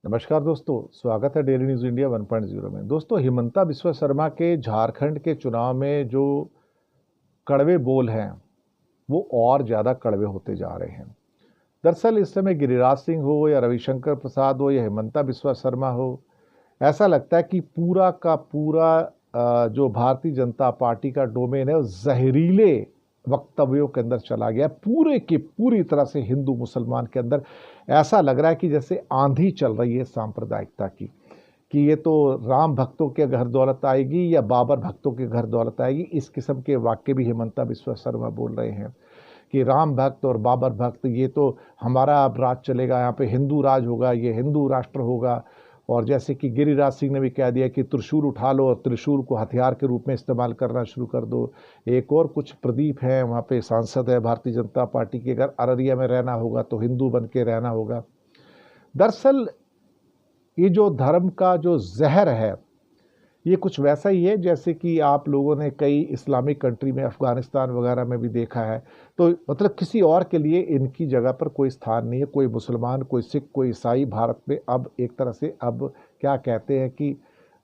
नमस्कार दोस्तों, स्वागत है डेली न्यूज़ इंडिया 1.0 में। दोस्तों, हिमंता बिस्वा शर्मा के झारखंड के चुनाव में जो कड़वे बोल हैं, वो और ज़्यादा कड़वे होते जा रहे हैं। दरअसल इस समय गिरिराज सिंह हो या रविशंकर प्रसाद हो या हिमंता बिस्वा शर्मा हो, ऐसा लगता है कि पूरा का पूरा जो भारतीय जनता पार्टी का डोमेन है, वो जहरीले वक्तव्यों के अंदर चला गया। पूरे की पूरी तरह से हिंदू मुसलमान के अंदर ऐसा लग रहा है कि जैसे आंधी चल रही है सांप्रदायिकता की, कि ये तो राम भक्तों के घर दौलत आएगी या बाबर भक्तों के घर दौलत आएगी। इस किस्म के वाक्य भी हिमंता बिस्वा शर्मा बोल रहे हैं कि राम भक्त और बाबर भक्त, ये तो हमारा अब राज चलेगा, यहाँ पे हिंदू राज होगा, ये हिंदू राष्ट्र होगा। और जैसे कि गिरिराज सिंह ने भी कह दिया कि त्रिशूल उठा लो और त्रिशूल को हथियार के रूप में इस्तेमाल करना शुरू कर दो। एक और कुछ प्रदीप हैं, वहाँ पे सांसद है भारतीय जनता पार्टी के, अगर अररिया में रहना होगा तो हिंदू बन के रहना होगा। दरअसल ये जो धर्म का जो जहर है, ये कुछ वैसा ही है जैसे कि आप लोगों ने कई इस्लामिक कंट्री में, अफ़गानिस्तान वगैरह में भी देखा है। तो मतलब किसी और के लिए इनकी जगह पर कोई स्थान नहीं है। कोई मुसलमान, कोई सिख, कोई ईसाई भारत में अब एक तरह से अब क्या कहते हैं कि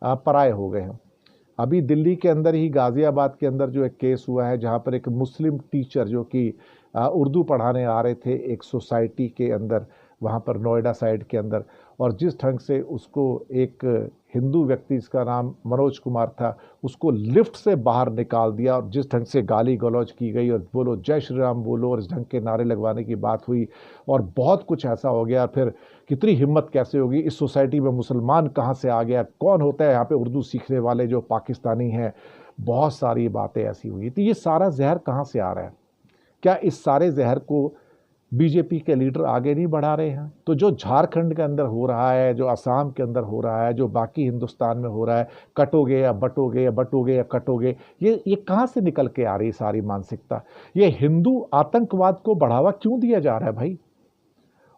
पराये हो गए हैं। अभी दिल्ली के अंदर ही गाज़ियाबाद के अंदर जो एक केस हुआ है, जहाँ पर एक मुस्लिम टीचर जो कि उर्दू पढ़ाने आ रहे थे एक सोसाइटी के अंदर, वहाँ पर नोएडा साइड के अंदर, और जिस ढंग से उसको एक हिंदू व्यक्ति, जिसका नाम मनोज कुमार था, उसको लिफ्ट से बाहर निकाल दिया और जिस ढंग से गाली गलौज की गई और बोलो जय श्री राम बोलो और इस ढंग के नारे लगवाने की बात हुई और बहुत कुछ ऐसा हो गया। फिर कितनी हिम्मत कैसे होगी, इस सोसाइटी में मुसलमान कहाँ से आ गया, कौन होता है यहाँ पे उर्दू सीखने वाले जो पाकिस्तानी हैं, बहुत सारी बातें ऐसी हुई। तो ये सारा जहर कहाँ से आ रहा है? क्या इस सारे जहर को बीजेपी के लीडर आगे नहीं बढ़ा रहे हैं? तो जो झारखंड के अंदर हो रहा है, जो असम के अंदर हो रहा है, जो बाकी हिंदुस्तान में हो रहा है, कटोगे या बटोगे या बटोगे या कटोगे, ये कहाँ से निकल के आ रही सारी मानसिकता? ये हिंदू आतंकवाद को बढ़ावा क्यों दिया जा रहा है भाई?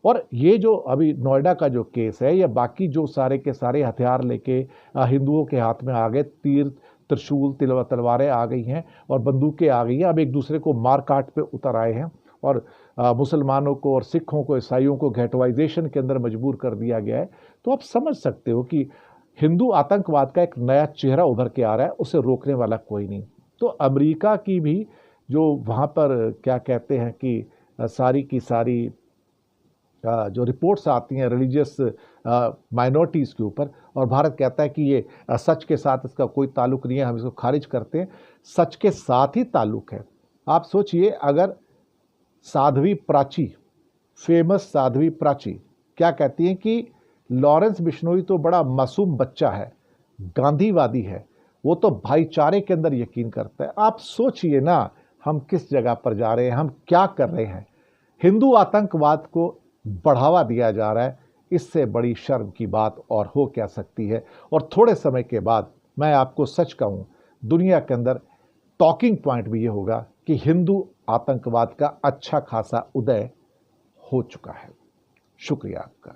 और ये जो अभी नोएडा का जो केस है, या बाकी जो सारे के सारे हथियार लेके हिंदुओं के हाथ में आ गए, तीर, त्रिशूल, तलवारें आ गई हैं और बंदूकें आ गई हैं, अब एक दूसरे को मार काट पे उतर आए हैं और मुसलमानों को और सिखों को, ईसाइयों को गेटवाइजेशन के अंदर मजबूर कर दिया गया है। तो आप समझ सकते हो कि हिंदू आतंकवाद का एक नया चेहरा उभर के आ रहा है, उसे रोकने वाला कोई नहीं। तो अमेरिका की भी जो वहाँ पर क्या कहते हैं कि सारी की सारी जो रिपोर्ट्स आती हैं रिलीजियस माइनॉरिटीज़ के ऊपर, और भारत कहता है कि ये सच के साथ इसका कोई ताल्लुक नहीं है, हम इसको खारिज करते हैं। सच के साथ ही ताल्लुक है। आप सोचिए, अगर साध्वी प्राची, फेमस साध्वी प्राची क्या कहती हैं कि लॉरेंस बिश्नोई तो बड़ा मासूम बच्चा है, गांधीवादी है, वो तो भाईचारे के अंदर यकीन करता है। आप सोचिए ना, हम किस जगह पर जा रहे हैं, हम क्या कर रहे हैं? हिंदू आतंकवाद को बढ़ावा दिया जा रहा है। इससे बड़ी शर्म की बात और हो क्या सकती है? और थोड़े समय के बाद मैं आपको सच कहूं, दुनिया के अंदर टॉकिंग पॉइंट भी ये होगा कि हिंदू आतंकवाद का अच्छा खासा उदय हो चुका है। शुक्रिया आपका।